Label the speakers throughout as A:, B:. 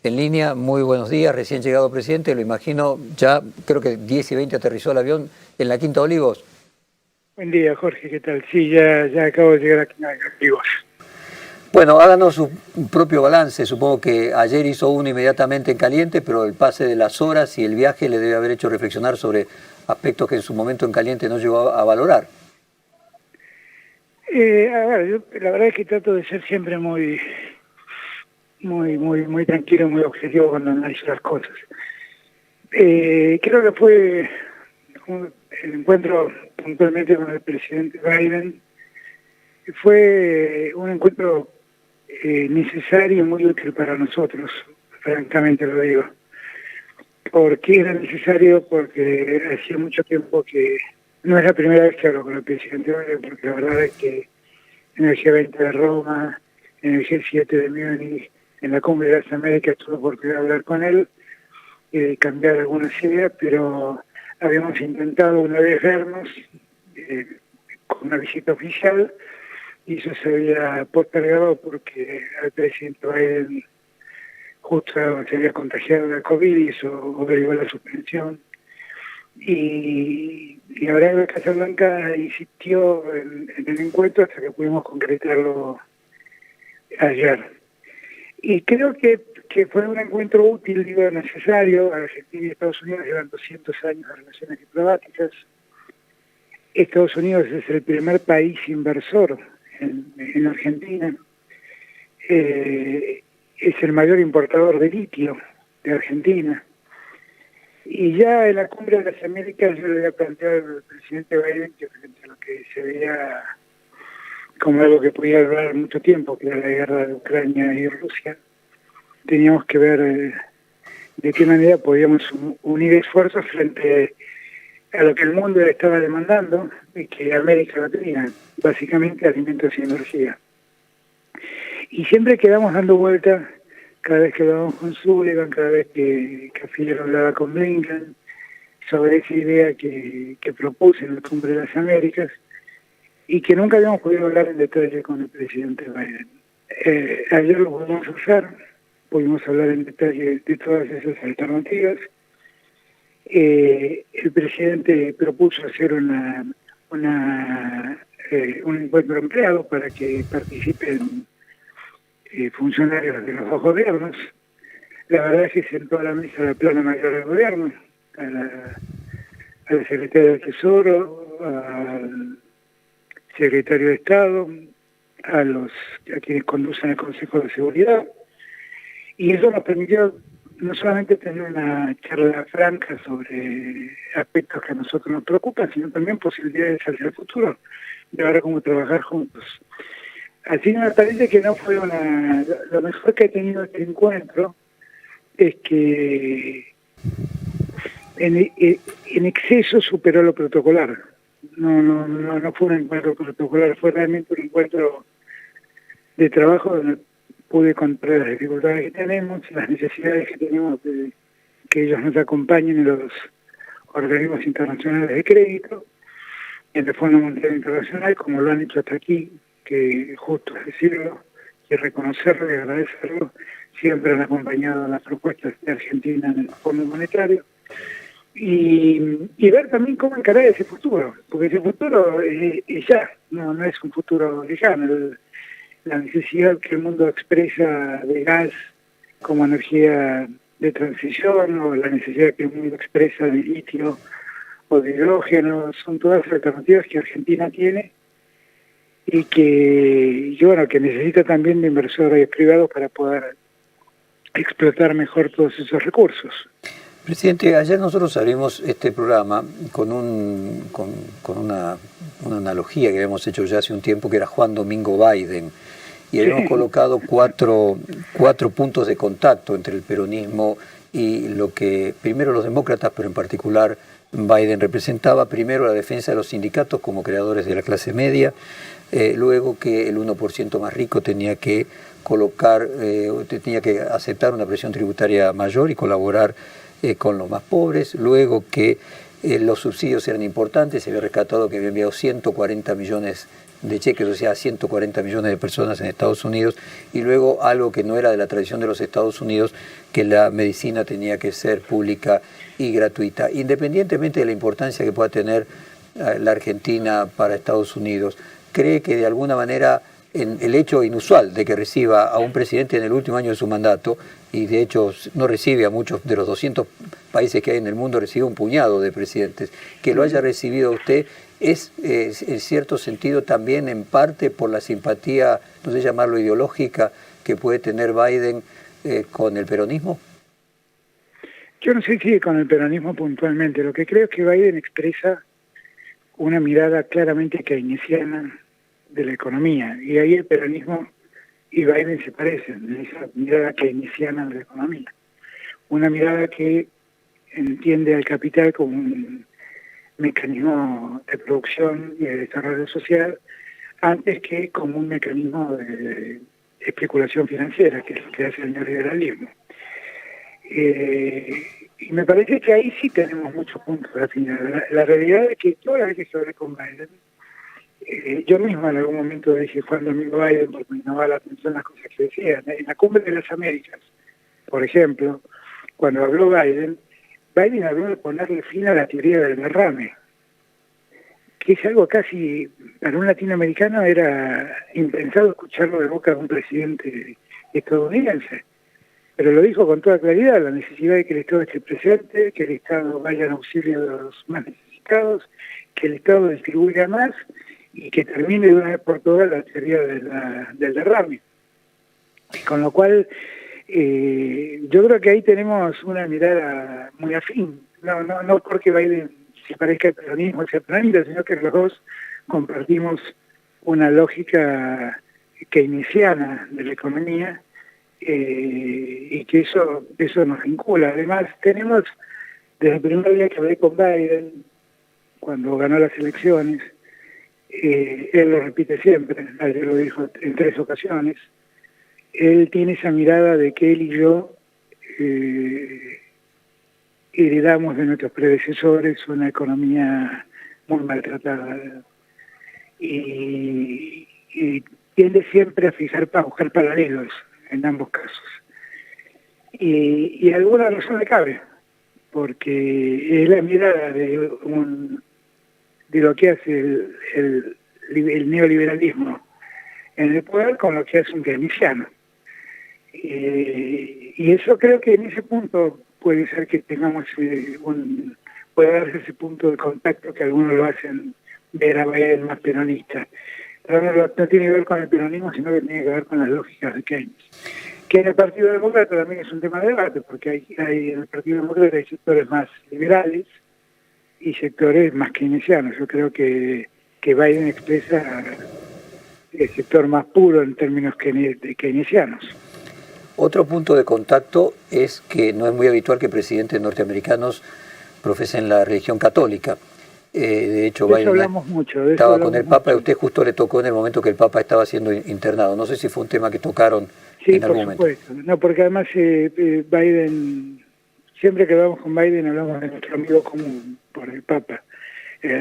A: en línea. Muy buenos días, recién llegado presidente, lo imagino, ya creo que 10 y 20 aterrizó el avión en la Quinta Olivos.
B: Buen día, Jorge, ¿qué tal? Sí, ya acabo de llegar aquí a Olivos.
A: Bueno, háganos su propio balance. Supongo que ayer hizo uno inmediatamente en caliente, pero el pase de las horas y el viaje le debe haber hecho reflexionar sobre aspectos que en su momento en caliente no llegó a valorar.
B: A ver, yo la verdad es que trato de ser siempre muy tranquilo, muy objetivo cuando analizo las cosas. Creo que fue el encuentro puntualmente con el presidente Biden, fue un encuentro necesario y muy útil para nosotros, francamente lo digo. ¿Por qué era necesario? Porque hacía mucho tiempo que no es la primera vez que hablo con el presidente Biden, porque la verdad es que en el G20 de Roma, en el G7 de Múnich, en la Cumbre de las Américas tuve oportunidad de hablar con él y de cambiar algunas ideas, pero habíamos intentado una vez vernos con una visita oficial y eso se había postergado porque al presidente Biden justo se había contagiado de COVID y eso obligó a la suspensión. Y la verdad que Casablanca insistió en el encuentro hasta que pudimos concretarlo ayer. Y creo que fue un encuentro útil, digo, necesario. Argentina y Estados Unidos llevan 200 años de relaciones diplomáticas. Estados Unidos es el primer país inversor en Argentina. Es el mayor importador de litio de Argentina. Y ya en la Cumbre de las Américas yo le había planteado al presidente Biden que frente a lo que se veía como algo que podía durar mucho tiempo, que era la guerra de Ucrania y Rusia, teníamos que ver de qué manera podíamos unir esfuerzos frente a lo que el mundo estaba demandando y que América no tenía, básicamente alimentos y energía. Y siempre quedamos dando vueltas, cada vez que hablábamos con Sullivan, cada vez que Figueroa hablaba con Blinken, sobre esa idea que propuse en la Cumbre de las Américas, y que nunca habíamos podido hablar en detalle con el presidente Biden. Ayer lo pudimos pudimos hablar en detalle de todas esas alternativas. El presidente propuso hacer un encuentro ampliado para que participen funcionarios de los dos gobiernos. La verdad es que sentó a la mesa del Plano Mayor del Gobierno, al secretario del Tesoro, al secretario de Estado, a quienes conducen el Consejo de Seguridad, y eso nos permitió no solamente tener una charla franca sobre aspectos que a nosotros nos preocupan, sino también posibilidades hacia el futuro, de ahora cómo trabajar juntos. Así me parece que no fue lo mejor que ha tenido este encuentro es que en exceso superó lo protocolar. No fue un encuentro protocolar, fue realmente un encuentro de trabajo donde pude contar las dificultades que tenemos, las necesidades que tenemos de que ellos nos acompañen en los organismos internacionales de crédito, en el Fondo Monetario Internacional, como lo han hecho hasta aquí, que justo es decirlo, y reconocerlo y agradecerlo, siempre han acompañado las propuestas de Argentina en el Fondo Monetario, y ver también cómo encarar ese futuro, porque ese futuro es ya, no es un futuro lejano. La necesidad que el mundo expresa de gas como energía de transición, o la necesidad que el mundo expresa de litio o de hidrógeno, son todas alternativas que Argentina tiene y que necesita también de inversores privados para poder explotar mejor todos esos recursos.
A: Presidente, ayer nosotros abrimos este programa con una analogía que habíamos hecho ya hace un tiempo, que era Juan Domingo Biden, y habíamos colocado cuatro puntos de contacto entre el peronismo y lo que primero los demócratas, pero en particular Biden representaba. Primero la defensa de los sindicatos como creadores de la clase media, luego que el 1% más rico tenía que aceptar una presión tributaria mayor y colaborar con los más pobres, luego que los subsidios eran importantes, se había rescatado que había enviado 140 millones de cheques, o sea, 140 millones de personas en Estados Unidos, y luego algo que no era de la tradición de los Estados Unidos, que la medicina tenía que ser pública y gratuita, independientemente de la importancia que pueda tener la Argentina para Estados Unidos. ¿Cree que de alguna manera en el hecho inusual de que reciba a un presidente en el último año de su mandato, y de hecho no recibe a muchos de los 200 países que hay en el mundo, recibe un puñado de presidentes, que lo haya recibido a usted, es en cierto sentido también en parte por la simpatía, no sé llamarlo ideológica, que puede tener Biden con el peronismo?
B: Yo no sé si con el peronismo puntualmente, lo que creo es que Biden expresa una mirada claramente keynesiana de la economía, y ahí el peronismo y Biden se parecen, en esa mirada keynesiana de la economía. Una mirada que entiende al capital como un mecanismo de producción y de desarrollo social antes que como un mecanismo de especulación financiera, que es lo que hace el neoliberalismo. Y me parece que ahí sí tenemos muchos puntos de afinidad. La realidad es que todas las veces que hablé con Biden, yo mismo en algún momento dije Juan Domingo Biden porque me llamaba la atención las cosas que decía. En la Cumbre de las Américas, por ejemplo, cuando habló Biden habló de ponerle fin a la teoría del derrame, que es algo casi, para un latinoamericano era impensado escucharlo de boca de un presidente estadounidense. Pero lo dijo con toda claridad, la necesidad de que el Estado esté presente, que el Estado vaya en auxilio de los más necesitados, que el Estado distribuya más y que termine de una vez por todas la teoría del derrame. Con lo cual, yo creo que ahí tenemos una mirada muy afín. No porque Biden se parezca al peronismo, sea peronista, sino que los dos compartimos una lógica keynesiana de la economía, y que eso nos vincula. Además, tenemos, desde el primer día que hablé con Biden, cuando ganó las elecciones, él lo repite siempre, ayer lo dijo en 3 ocasiones, él tiene esa mirada de que él y yo heredamos de nuestros predecesores una economía muy maltratada, y tiende siempre a buscar paralelos en ambos casos. Y alguna razón le cabe, porque es la mirada de lo que hace el neoliberalismo en el poder con lo que hace un keynesiano. Y eso creo que en ese punto puede ser que tengamos puede darse ese punto de contacto que algunos lo hacen ver a Biden más peronista. Pero no tiene que ver con el peronismo, sino que tiene que ver con las lógicas de Keynes. Que en el Partido Demócrata también es un tema de debate, porque hay en el Partido Demócrata hay sectores más liberales y sectores más keynesianos. Yo creo que Biden expresa el sector más puro en términos keynesianos.
A: Otro punto de contacto es que no es muy habitual que presidentes norteamericanos profesen la religión católica. De hecho,
B: de
A: Biden
B: hablamos mucho,
A: estaba con el Papa, y a usted justo le tocó en el momento que el Papa estaba siendo internado. No sé si fue un tema que tocaron en algún momento. Sí, por
B: supuesto. No, porque además Biden, siempre que hablamos con Biden hablamos de nuestro amigo común por el Papa.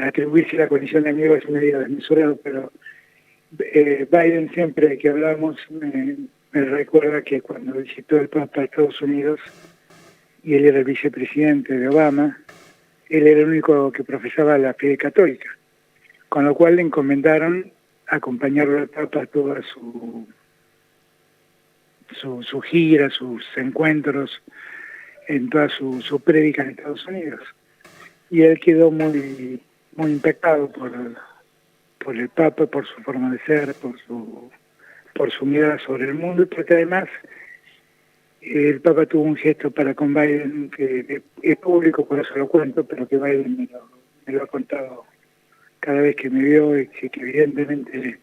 B: Atribuirse la condición de amigo es medio desmesurado, pero Biden siempre que hablamos me recuerda que cuando visitó el Papa a Estados Unidos, y él era el vicepresidente de Obama, él era el único que profesaba la fe católica, con lo cual le encomendaron acompañarlo al Papa a toda su gira, sus encuentros, en toda su prédica en Estados Unidos. Y él quedó muy impactado por el Papa, por su forma de ser, por su mirada sobre el mundo, porque además el Papa tuvo un gesto para con Biden que es público, por eso lo cuento, pero que Biden me lo ha contado cada vez que me vio, y que evidentemente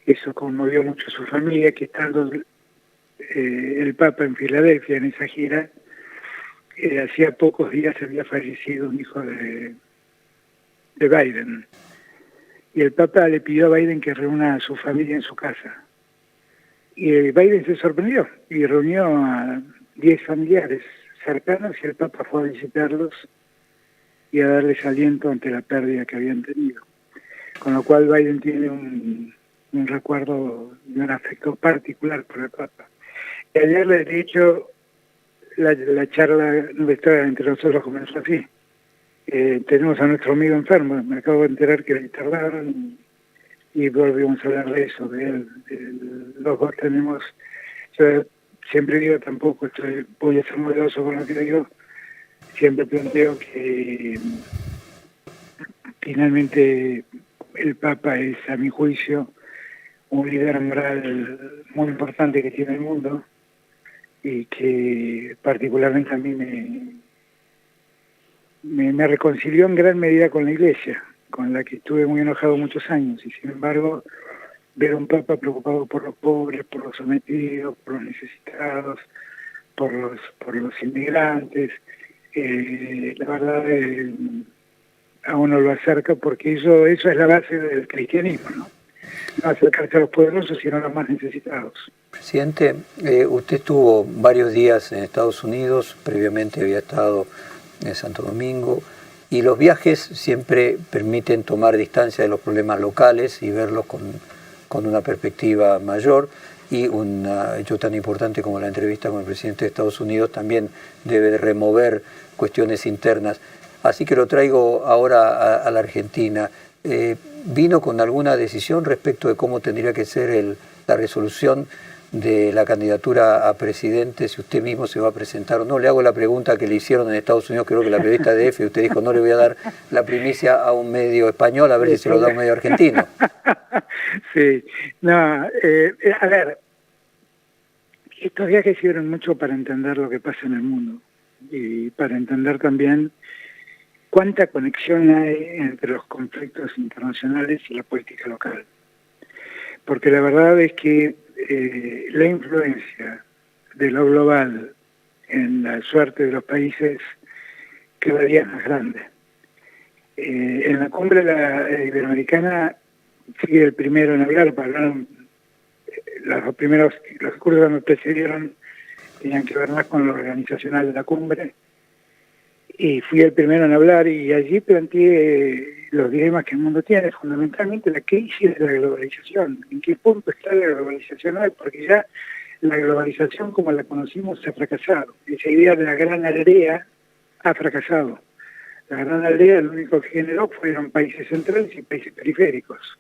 B: eso conmovió mucho a su familia, que estando el Papa en Filadelfia en esa gira, hacía pocos días había fallecido un hijo de Biden. Y el Papa le pidió a Biden que reúna a su familia en su casa. Y Biden se sorprendió y reunió a 10 familiares cercanos, y el Papa fue a visitarlos y a darles aliento ante la pérdida que habían tenido. con lo cual Biden tiene un recuerdo de un afecto particular por el Papa. Y ayer, de hecho, la charla nuestra entre nosotros comenzó así. Tenemos a nuestro amigo enfermo, me acabo de enterar que le internaron y volvimos a hablar de eso, de él. Los dos tenemos, yo siempre digo, tampoco voy a ser modaloso con lo que digo, siempre planteo que finalmente el Papa es, a mi juicio, un líder moral muy importante que tiene el mundo y que particularmente a mí me reconcilió en gran medida con la Iglesia, con la que estuve muy enojado muchos años, y sin embargo ver a un Papa preocupado por los pobres, por los sometidos, por los necesitados, por los inmigrantes, la verdad a uno lo acerca, porque eso es la base del cristianismo, ¿no? No acercarse a los poderosos, sino a los más necesitados.
A: Presidente, usted estuvo varios días en Estados Unidos, previamente había estado en Santo Domingo, y los viajes siempre permiten tomar distancia de los problemas locales y verlos con una perspectiva mayor, y un hecho tan importante como la entrevista con el presidente de Estados Unidos también debe de remover cuestiones internas. Así que lo traigo ahora a la Argentina. ¿Vino con alguna decisión respecto de cómo tendría que ser la resolución de la candidatura a presidente, si usted mismo se va a presentar o no? Le hago la pregunta que le hicieron en Estados Unidos, creo que la periodista de EFE, usted dijo, no le voy a dar la primicia a un medio español, a ver si se lo da a un medio argentino.
B: Sí, no, a ver, estos viajes sirven mucho para entender lo que pasa en el mundo y para entender también cuánta conexión hay entre los conflictos internacionales y la política local. Porque la verdad es que la influencia de lo global en la suerte de los países cada día es más grande. En la cumbre iberoamericana fui el primero en hablar, los discursos que me precedieron tenían que ver más con lo organizacional de la cumbre, y fui el primero en hablar, y allí planteé los dilemas que el mundo tiene, fundamentalmente la crisis de la globalización. ¿En qué punto está la globalización hoy? Porque ya la globalización como la conocimos ha fracasado. Esa idea de la gran aldea ha fracasado. La gran aldea lo único que generó fueron países centrales y países periféricos.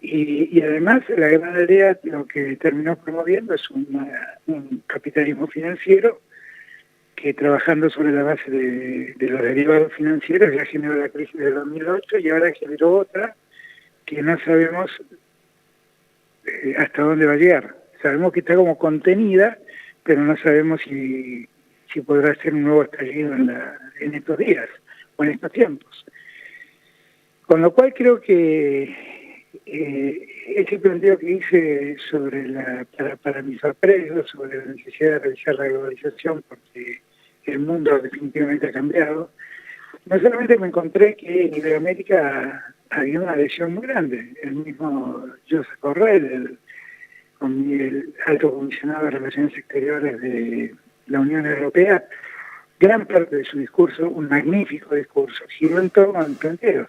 B: Y además la gran aldea lo que terminó promoviendo es un capitalismo financiero que, trabajando sobre la base de los derivados financieros, ya generó la crisis de 2008 y ahora generó otra que no sabemos hasta dónde va a llegar. Sabemos que está como contenida, pero no sabemos si podrá ser un nuevo estallido en estos días o en estos tiempos. Con lo cual creo que ese planteo que hice sobre para mi sorpresa, sobre la necesidad de revisar la globalización, porque el mundo definitivamente ha cambiado, no solamente me encontré que en Iberoamérica había una adhesión muy grande. El mismo Josep Borrell, el alto comisionado de Relaciones Exteriores de la Unión Europea, gran parte de su discurso, un magnífico discurso, giró en torno a planteos.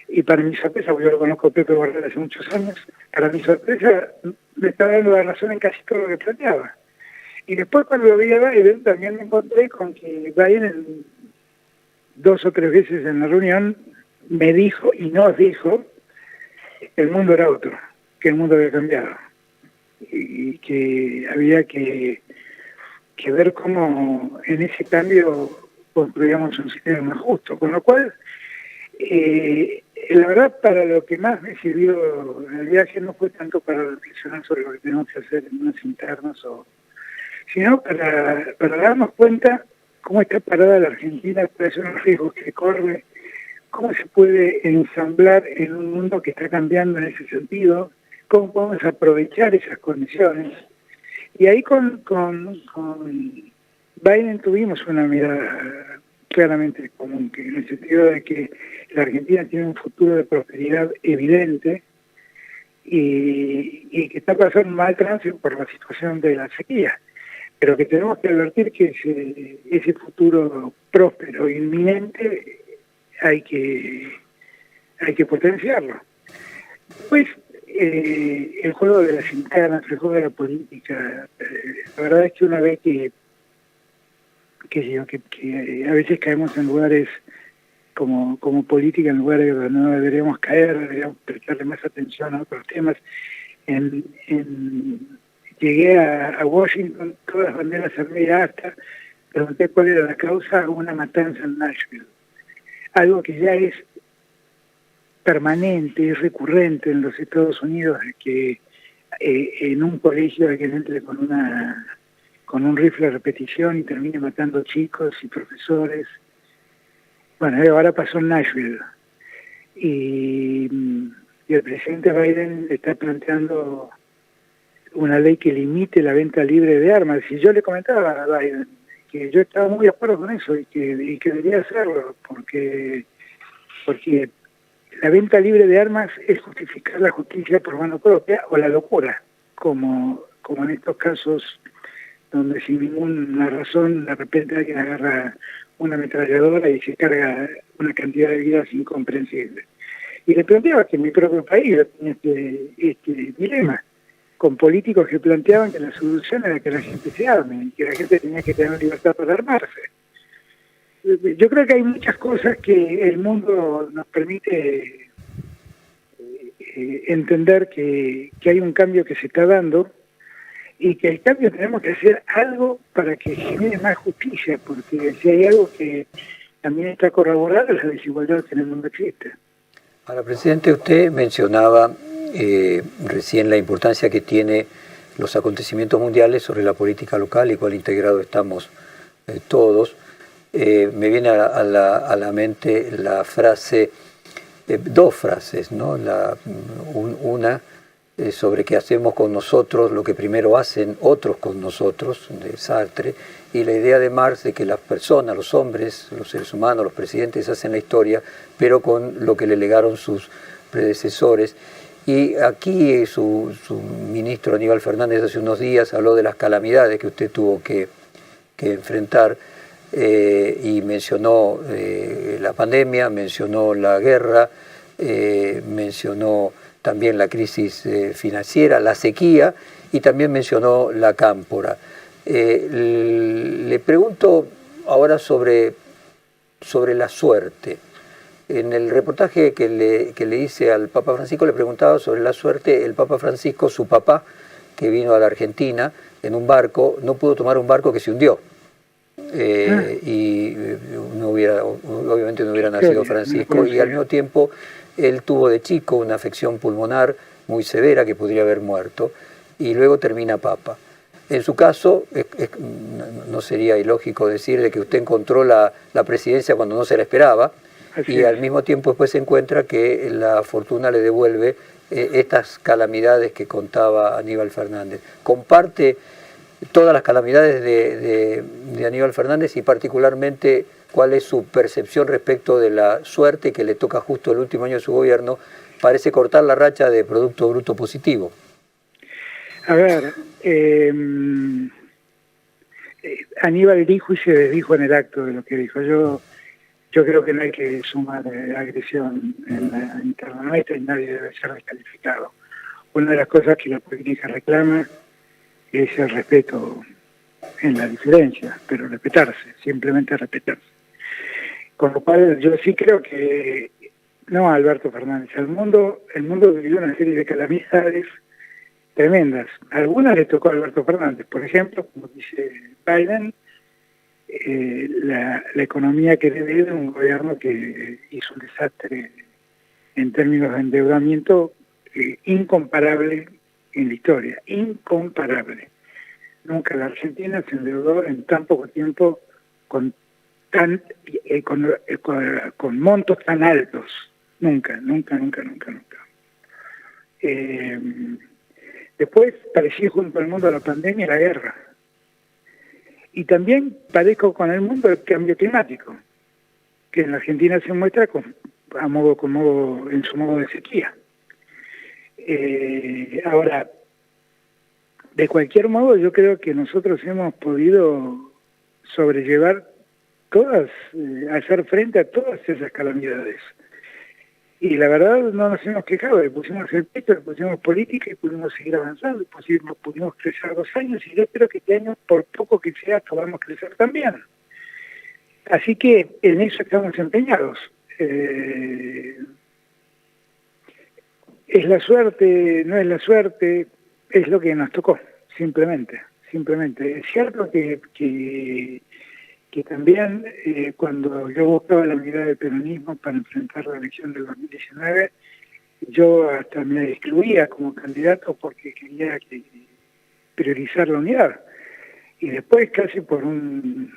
B: Y para mi sorpresa, porque yo lo conozco a Pepe Borrell hace muchos años, para mi sorpresa me estaba dando la razón en casi todo lo que planteaba. Y después, cuando lo vi a Biden, también me encontré con que Biden 2 o 3 veces en la reunión me dijo y nos dijo que el mundo era otro, que el mundo había cambiado y que había que ver cómo en ese cambio construíamos un sistema más justo. Con lo cual, la verdad, para lo que más me sirvió en el viaje no fue tanto para reflexionar sobre lo que tenemos que hacer en unas internas, sino para darnos cuenta cómo está parada la Argentina, cuáles son los riesgos que corre, cómo se puede ensamblar en un mundo que está cambiando en ese sentido, cómo podemos aprovechar esas condiciones. Y ahí con Biden tuvimos una mirada claramente común, que en el sentido de que la Argentina tiene un futuro de prosperidad evidente y que está pasando un mal tránsito por la situación de la sequía, pero que tenemos que advertir que ese futuro próspero inminente hay que hay que potenciarlo. Pues el juego de las internas, el juego de la política, la verdad es que una vez que a veces caemos en lugares como política, en lugares donde no deberíamos caer, deberíamos prestarle más atención a otros temas. Llegué a Washington, todas las banderas armadas hasta, pregunté cuál era la causa, una matanza en Nashville. Algo que ya es permanente y recurrente en los Estados Unidos, que en un colegio alguien entre con un rifle a repetición y termine matando chicos y profesores. Bueno, ahora pasó en Nashville. Y el presidente Biden está planteando una ley que limite la venta libre de armas. Y yo le comentaba a Biden que yo estaba muy de acuerdo con eso y que debería hacerlo, porque la venta libre de armas es justificar la justicia por mano propia o la locura, como en estos casos donde sin ninguna razón de repente alguien agarra una ametralladora y se carga una cantidad de vidas incomprensible. Y le planteaba que en mi propio país tenía este dilema, con políticos que planteaban que la solución era que la gente se arme y que la gente tenía que tener libertad para armarse. Yo creo que hay muchas cosas que el mundo nos permite entender que hay un cambio que se está dando y que el cambio tenemos que hacer algo para que genere más justicia, porque si hay algo que también está corroborado es la desigualdad que en el mundo existe.
A: Ahora, presidente, usted mencionaba recién la importancia que tiene los acontecimientos mundiales sobre la política local y cuál integrado estamos todos. Me viene a la mente la frase, dos frases, ¿no? Una sobre que hacemos con nosotros lo que primero hacen otros con nosotros, de Sartre, y la idea de Marx de que las personas, los hombres, los seres humanos, los presidentes hacen la historia, pero con lo que le legaron sus predecesores. Y aquí su ministro Aníbal Fernández hace unos días habló de las calamidades que usted tuvo que enfrentar, y mencionó la pandemia, mencionó la guerra, mencionó también la crisis financiera, la sequía, y también mencionó la cámpora. Le pregunto ahora sobre la suerte. En el reportaje que le hice al Papa Francisco le preguntaba sobre la suerte. El Papa Francisco, su papá, que vino a la Argentina en un barco, no pudo tomar un barco que se hundió. Y obviamente no hubiera nacido Francisco, y al mismo tiempo él tuvo de chico una afección pulmonar muy severa que podría haber muerto, y luego termina Papa. En su caso, no sería ilógico decir de que usted encontró la presidencia cuando no se la esperaba, y al mismo tiempo después se encuentra que la fortuna le devuelve estas calamidades que contaba Aníbal Fernández. ¿Comparte todas las calamidades de Aníbal Fernández, y particularmente cuál es su percepción respecto de la suerte que le toca justo el último año de su gobierno? Parece cortar la racha de Producto Bruto positivo.
B: A ver, Aníbal dijo y se desdijo en el acto de lo que dijo. Yo creo que no hay que sumar agresión en la interna nuestra y nadie debe ser descalificado. Una de las cosas que la política reclama es el respeto en la diferencia, pero respetarse, simplemente respetarse. Con lo cual yo sí creo que, no a Alberto Fernández, el mundo vivió una serie de calamidades tremendas. Algunas le tocó a Alberto Fernández, por ejemplo, como dice Biden, la economía que debe de un gobierno que hizo un desastre en términos de endeudamiento incomparable en la historia, incomparable. Nunca la Argentina se endeudó en tan poco tiempo con montos tan altos. Nunca. Después padecí junto al mundo la pandemia y la guerra. Y también padezco con el mundo el cambio climático, que en la Argentina se muestra en su modo de sequía. Ahora, de cualquier modo, yo creo que nosotros hemos podido sobrellevar hacer frente a todas esas calamidades. y la verdad no nos hemos quejado, le pusimos el pecho, le pusimos política y pudimos seguir avanzando, pudimos crecer 2 años y yo espero que este año, por poco que sea, podamos crecer también. Así que en eso estamos empeñados. Es la suerte, no es la suerte, es lo que nos tocó, simplemente. Es cierto que también cuando yo buscaba la unidad del peronismo para enfrentar la elección del 2019, yo hasta me excluía como candidato porque quería priorizar la unidad. Y después casi por un,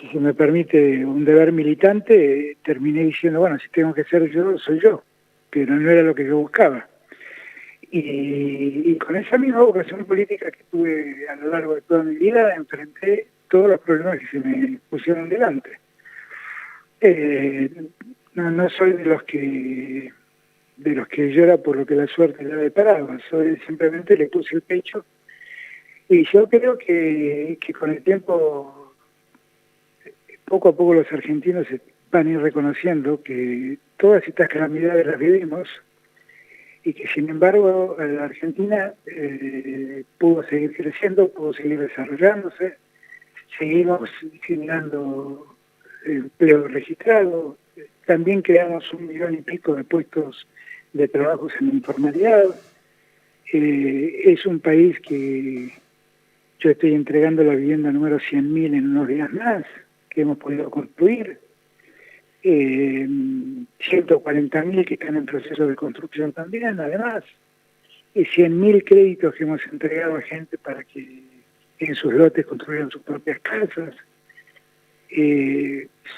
B: si se me permite, un deber militante, terminé diciendo, bueno, si tengo que ser yo, soy yo, pero no era lo que yo buscaba. Y con esa misma vocación política que tuve a lo largo de toda mi vida, enfrenté todos los problemas que se me pusieron delante. No soy de los que llora por lo que la suerte le ha deparado, simplemente le puse el pecho. Y yo creo que con el tiempo, poco a poco los argentinos van a ir reconociendo que todas estas calamidades las vivimos y que sin embargo la Argentina pudo seguir creciendo, pudo seguir desarrollándose, seguimos generando empleo registrado, también creamos 1 millón y pico de puestos de trabajos en la informalidad. Es un país que yo estoy entregando la vivienda número 100.000 en unos días más, que hemos podido construir. 140.000 que están en proceso de construcción también, además. Y 100.000 créditos que hemos entregado a gente para que en sus lotes construyan sus propias casas.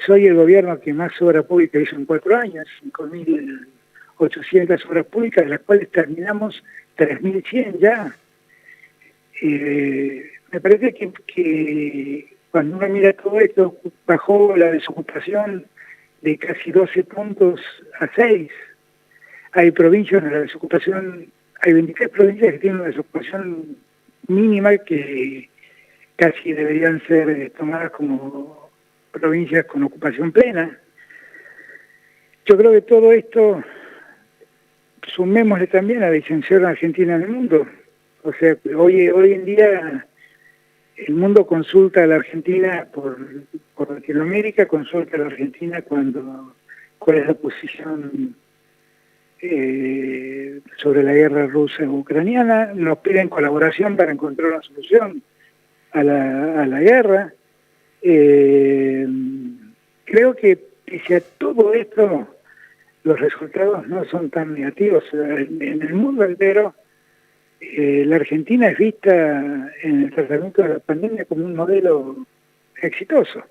B: Soy el gobierno que más obra pública hizo en 4 años, 5.800 obras públicas, de las cuales terminamos 3.100 ya. Me parece que cuando uno mira todo esto, bajó la desocupación de casi 12 puntos a 6. Hay provincias de la desocupación, hay 23 provincias que tienen una desocupación mínima que casi deberían ser tomadas como provincias con ocupación plena. Yo creo que todo esto, sumémosle también a la disensión argentina en el mundo. O sea, hoy en día el mundo consulta a la Argentina por Latinoamérica, consulta a la Argentina cuál es la posición sobre la guerra rusa-ucraniana, nos piden colaboración para encontrar una solución a la guerra. Creo que pese a todo esto, los resultados no son tan negativos. En el mundo entero, la Argentina es vista en el tratamiento de la pandemia como un modelo exitoso.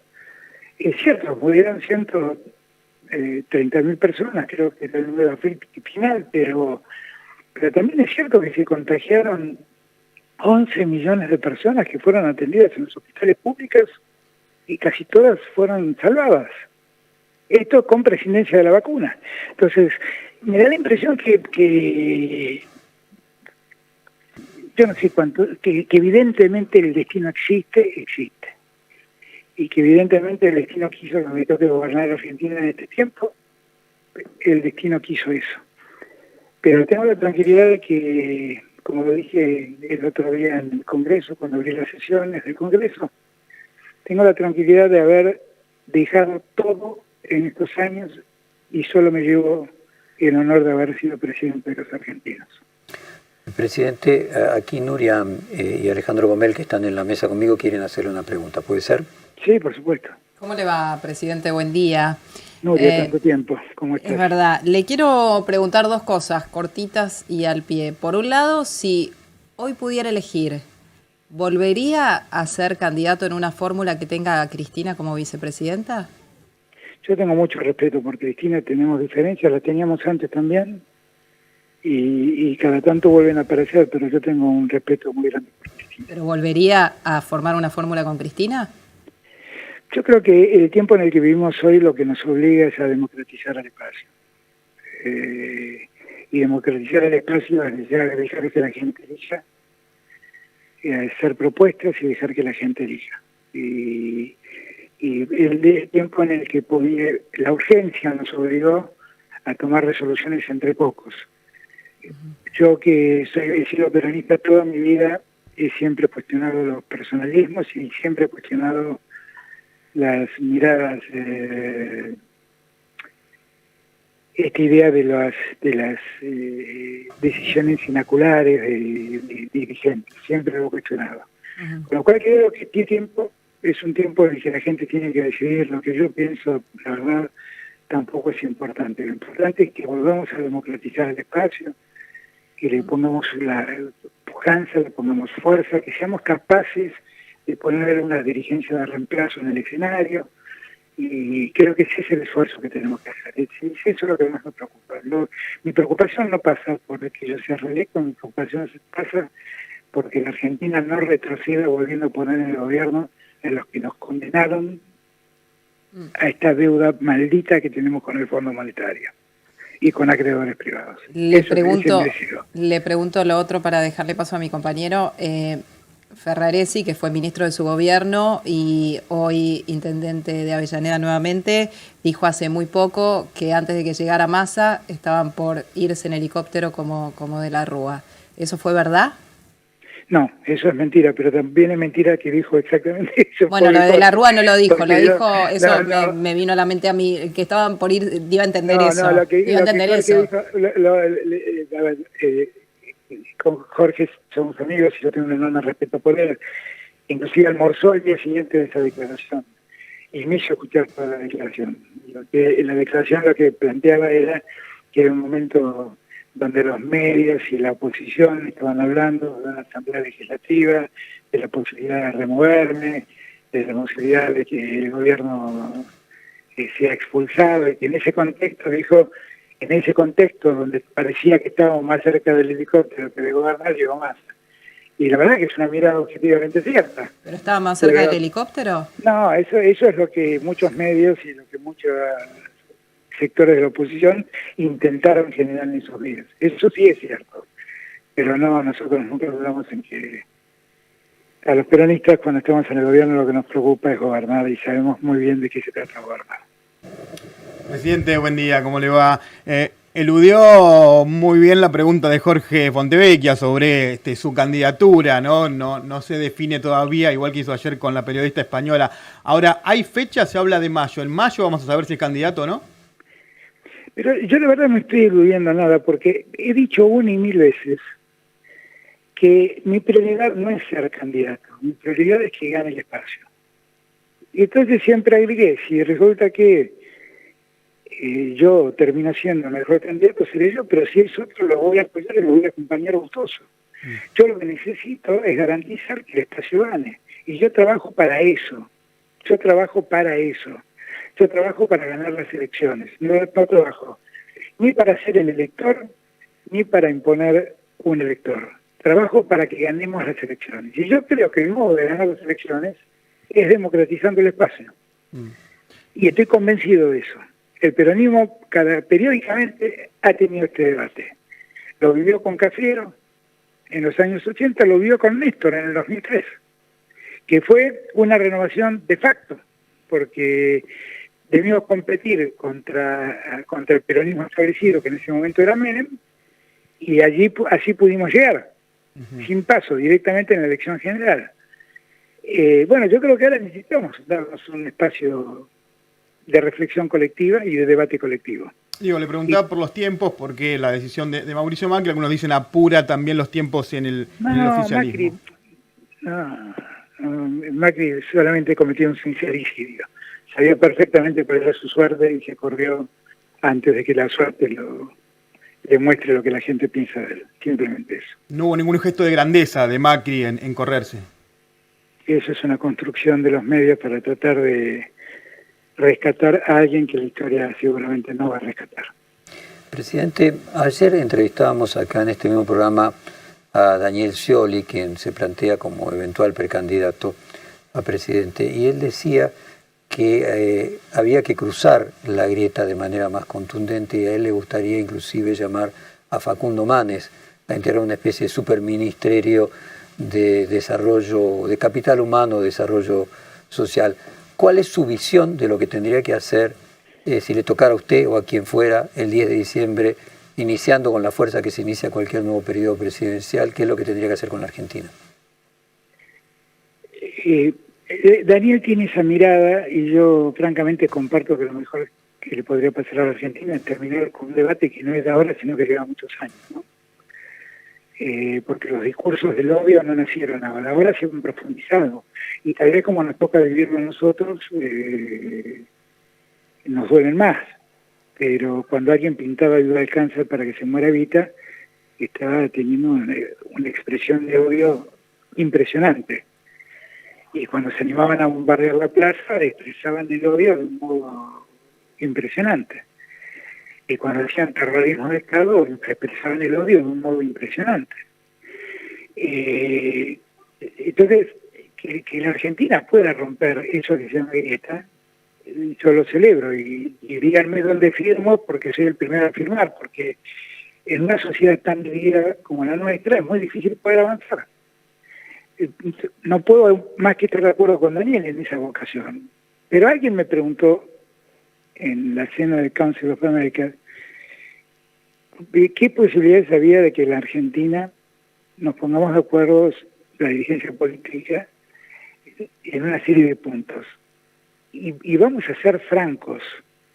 B: Es cierto, murieron 130.000 personas, creo que era el número final, pero también es cierto que se contagiaron 11 millones de personas que fueron atendidas en los hospitales públicos y casi todas fueron salvadas. Esto con prescindencia de la vacuna. Entonces, me da la impresión que yo no sé cuánto, que evidentemente el destino existe, y que evidentemente el destino quiso que me toque gobernar Argentina en este tiempo, el destino quiso eso. Pero tengo la tranquilidad de que, como lo dije el otro día en el Congreso, cuando abrí las sesiones del Congreso, tengo la tranquilidad de haber dejado todo en estos años y solo me llevo el honor de haber sido presidente de los argentinos.
A: Presidente, aquí Nuria y Alejandro Gomel, que están en la mesa conmigo, quieren hacerle una pregunta. ¿Puede ser?
B: Sí, por supuesto.
C: ¿Cómo le va, presidente? Buen día.
B: Nuria, tanto tiempo. ¿Cómo estás?
C: Es verdad. Le quiero preguntar 2 cosas, cortitas y al pie. Por un lado, si hoy pudiera elegir, ¿volvería a ser candidato en una fórmula que tenga a Cristina como vicepresidenta?
B: Yo tengo mucho respeto por Cristina, tenemos diferencias, las teníamos antes también, y cada tanto vuelven a aparecer, pero yo tengo un respeto muy grande por Cristina.
C: ¿Pero volvería a formar una fórmula con Cristina?
B: Yo creo que el tiempo en el que vivimos hoy lo que nos obliga es a democratizar el espacio. Y democratizar el espacio es dejar que la gente elija, hacer propuestas y dejar que la gente elija. Y y el tiempo en el que la urgencia nos obligó a tomar resoluciones entre pocos. Yo que he sido peronista toda mi vida, he siempre cuestionado los personalismos y siempre he cuestionado las miradas, esta idea de las decisiones inoculares de dirigentes, siempre lo he cuestionado. Con lo cual creo que este tiempo es un tiempo en el que la gente tiene que decidir. Lo que yo pienso, la verdad, tampoco es importante. Lo importante es que volvamos a democratizar el espacio, que le pongamos la pujanza, le pongamos fuerza, que seamos capaces de poner una dirigencia de reemplazo en el escenario, y creo que ese es el esfuerzo que tenemos que hacer. Eso es lo que más me preocupa. Mi preocupación no pasa por que yo sea reelecto, mi preocupación pasa porque la Argentina no retroceda volviendo a poner en el gobierno en los que nos condenaron a esta deuda maldita que tenemos con el Fondo Monetario y con acreedores privados.
C: Le pregunto lo otro para dejarle paso a mi compañero. Ferraresi, que fue ministro de su gobierno y hoy intendente de Avellaneda nuevamente, dijo hace muy poco que antes de que llegara Massa estaban por irse en helicóptero como de la Rúa. ¿Eso fue verdad?
B: No, eso es mentira, pero también es mentira que dijo exactamente eso.
C: Bueno, lo de la Rúa no lo dijo, eso me vino a la mente a mí, que estaban por ir, iba a entender eso.
B: No, con Jorge somos amigos y yo tengo un enorme respeto por él. Inclusive almorzó el día siguiente de esa declaración y me hizo escuchar toda la declaración. En la declaración lo que planteaba era que era un momento donde los medios y la oposición estaban hablando de una asamblea legislativa, de la posibilidad de removerme, de la posibilidad de que el gobierno sea expulsado, y que en ese contexto, dijo, en ese contexto donde parecía que estábamos más cerca del helicóptero que de gobernar, llegó más. Y la verdad que es una mirada objetivamente cierta.
C: ¿Pero estaba más cerca del helicóptero?
B: No, eso es lo que muchos medios y lo que muchos sectores de la oposición intentaron generar en esos días. Eso sí es cierto, pero no, nosotros nunca dudamos en que a los peronistas cuando estamos en el gobierno lo que nos preocupa es gobernar y sabemos muy bien de qué se trata gobernar.
D: Presidente, buen día, ¿cómo le va? Eludió muy bien la pregunta de Jorge Fontevecchia sobre su candidatura, ¿no? No se define todavía, igual que hizo ayer con la periodista española. Ahora, ¿hay fecha? Se habla de mayo. ¿En mayo vamos a saber si es candidato o no?
B: Pero yo de verdad no estoy eludiendo nada, porque he dicho una y mil veces que mi prioridad no es ser candidato, mi prioridad es que gane el espacio. Y entonces siempre agregué, si resulta que yo termino siendo el mejor candidato, seré yo, pero si es otro lo voy a apoyar y lo voy a acompañar gustoso. Yo lo que necesito es garantizar que el espacio gane, y yo trabajo para eso, yo trabajo para ganar las elecciones, no trabajo ni para ser el elector, ni para imponer un elector. Trabajo para que ganemos las elecciones. Y yo creo que el modo de ganar las elecciones es democratizando el espacio. Y estoy convencido de eso. El peronismo periódicamente ha tenido este debate. Lo vivió con Cafiero en los años 80, lo vivió con Néstor en el 2003, que fue una renovación de facto, porque debimos competir contra el peronismo establecido, que en ese momento era Menem, y así pudimos llegar, sin paso, directamente en la elección general. Bueno, yo creo que ahora necesitamos darnos un espacio de reflexión colectiva y de debate colectivo.
D: Digo, le preguntaba por los tiempos, porque la decisión de Mauricio Macri, algunos dicen apura también los tiempos en el oficialismo.
B: Macri solamente cometió un sincericidio. Sabía perfectamente cuál era su suerte y se corrió antes de que la suerte le muestre lo que la gente piensa de él. Simplemente eso.
D: No hubo ningún gesto de grandeza de Macri en correrse.
B: Eso es una construcción de los medios para tratar de rescatar a alguien que la historia seguramente no va a rescatar.
A: Presidente, ayer entrevistábamos acá en este mismo programa a Daniel Scioli, quien se plantea como eventual precandidato a presidente, y él decía que había que cruzar la grieta de manera más contundente, y a él le gustaría inclusive llamar a Facundo Manes a integrar una especie de superministerio de desarrollo, de capital humano, desarrollo social. ¿cuál es su visión de lo que tendría que hacer si le tocara a usted o a quien fuera el 10 de diciembre, iniciando con la fuerza que se inicia cualquier nuevo periodo presidencial? ¿Qué es lo que tendría que hacer con la Argentina?
B: Daniel tiene esa mirada y yo francamente comparto que lo mejor que le podría pasar a la Argentina es terminar con un debate que no es de ahora, sino que lleva muchos años, ¿no? Porque los discursos del odio no nacieron ahora se han profundizado. Y tal vez como nos toca vivirlo a nosotros, nos duelen más. Pero cuando alguien pintaba ayuda al cáncer para que se muera Evita, estaba teniendo una expresión de odio impresionante. Y cuando se animaban a bombardear la plaza, expresaban el odio de un modo impresionante. Y cuando decían terrorismo de Estado, expresaban el odio de un modo impresionante. Entonces, que la Argentina pueda romper eso que se llama grieta, yo lo celebro y díganme dónde firmo porque soy el primero a firmar, porque en una sociedad tan dividida como la nuestra es muy difícil poder avanzar. No puedo más que estar de acuerdo con Daniel en esa vocación. Pero alguien me preguntó en la cena del Council of America qué posibilidades había de que en la Argentina nos pongamos de acuerdo, la dirigencia política, en una serie de puntos. Y vamos a ser francos,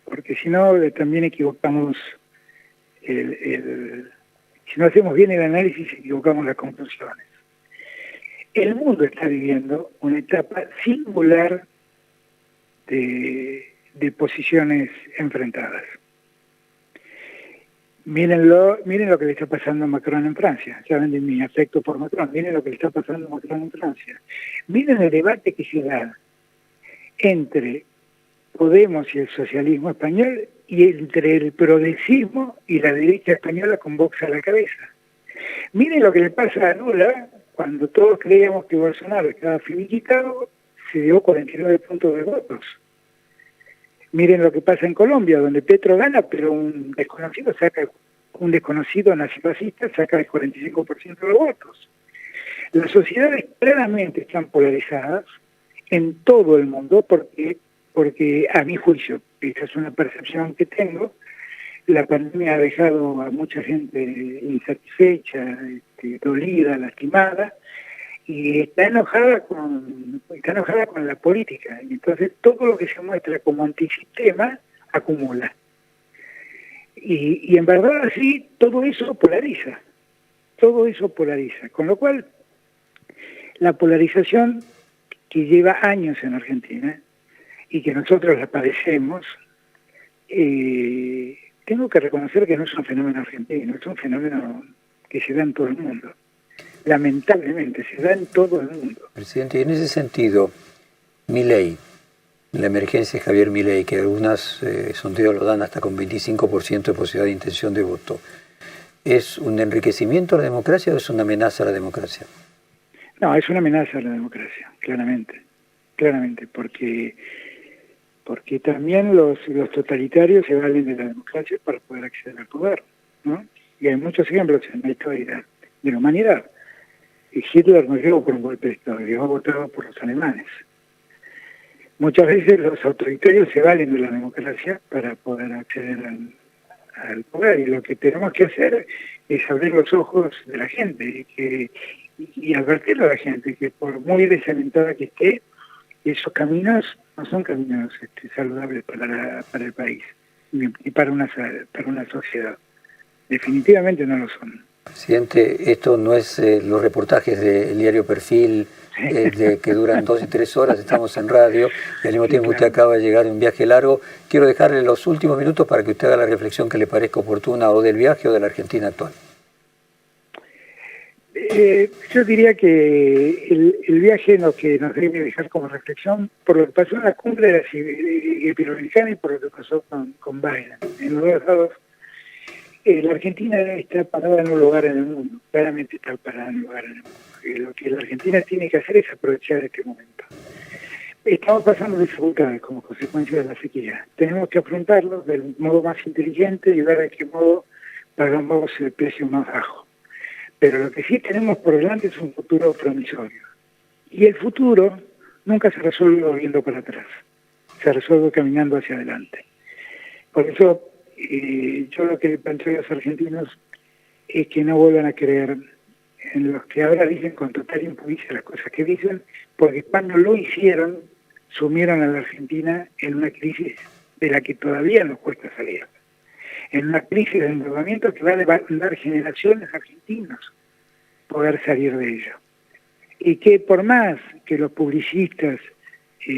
B: porque si no también equivocamos, si no hacemos bien el análisis, equivocamos las conclusiones. El mundo está viviendo una etapa singular de posiciones enfrentadas. Miren lo que le está pasando a Macron en Francia. Saben de mi afecto por Macron. Miren lo que le está pasando a Macron en Francia. Miren el debate que se da entre Podemos y el socialismo español y entre el progresismo y la derecha española con Vox a la cabeza. Miren lo que le pasa a Lula cuando todos creíamos que Bolsonaro estaba finiquitado, se dio 49 puntos de votos. Miren lo que pasa en Colombia, donde Petro gana, pero un desconocido nazifascista saca el 45% de los votos. Las sociedades claramente están polarizadas en todo el mundo porque a mi juicio, esa es una percepción que tengo, la pandemia ha dejado a mucha gente insatisfecha, dolida, lastimada, y está enojada con la política. Y entonces todo lo que se muestra como antisistema acumula. Y en verdad así todo eso polariza. Con lo cual, la polarización que lleva años en Argentina y que nosotros la padecemos, tengo que reconocer que no es un fenómeno argentino, es un fenómeno que se da en todo el mundo. Lamentablemente, se da en todo el mundo.
A: Presidente, y en ese sentido, Milei, la emergencia de Javier Milei, que algunas sondeos lo dan hasta con 25% de posibilidad de intención de voto, ¿es un enriquecimiento a la democracia o es una amenaza a la democracia?
B: No, es una amenaza a la democracia, claramente, porque también los totalitarios se valen de la democracia para poder acceder al poder, ¿no? Y hay muchos ejemplos en la historia de la humanidad. Y Hitler no llegó por un golpe de Estado, llegó votado por los alemanes. Muchas veces los autoritarios se valen de la democracia para poder acceder al poder, y lo que tenemos que hacer es abrir los ojos de la gente y advertirle a la gente que por muy desalentada que esté, esos caminos no son caminos saludables para el país ni para una sociedad. Definitivamente no lo son.
A: Presidente, esto no es los reportajes del diario Perfil que duran 2 y 3 horas, estamos en radio y al mismo tiempo usted acaba de llegar de un viaje largo. Quiero dejarle los últimos minutos para que usted haga la reflexión que le parezca oportuna o del viaje o de la Argentina actual.
B: Yo diría que el viaje lo que nos debe dejar como reflexión por lo que pasó en la cumbre de la Iberoamericana y por lo que pasó con Biden. En los dos lados, la Argentina está parada en un lugar en el mundo, claramente está parada en un lugar en el mundo. Y lo que la Argentina tiene que hacer es aprovechar este momento. Estamos pasando dificultades como consecuencia de la sequía. Tenemos que afrontarlo del modo más inteligente y ver de qué modo pagamos el precio más bajo. Pero lo que sí tenemos por delante es un futuro promisorio. Y el futuro nunca se resuelve volviendo para atrás. se resuelve caminando hacia adelante. Por eso yo lo que le planteo a los argentinos es que no vuelvan a creer en los que ahora dicen con total impudicia las cosas que dicen, porque cuando lo hicieron, sumieron a la Argentina en una crisis de la que todavía nos cuesta salir. En una crisis de endeudamiento que va a demandar generaciones argentinos poder salir de ello. Y que por más que los publicistas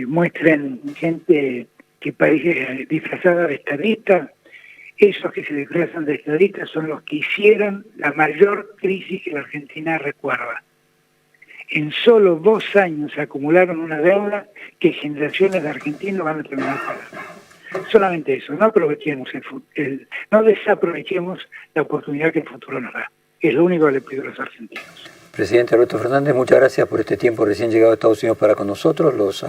B: muestren gente que parece disfrazada de estadista, esos que se disfrazan de estadistas son los que hicieron la mayor crisis que la Argentina recuerda. En solo 2 años acumularon una deuda que generaciones de argentinos van a terminar pagando. Solamente eso, no aprovechemos no desaprovechemos la oportunidad que el futuro nos da. Es lo único que le pido a los argentinos.
A: Presidente Alberto Fernández, muchas gracias por este tiempo recién llegado a Estados Unidos para con nosotros. Los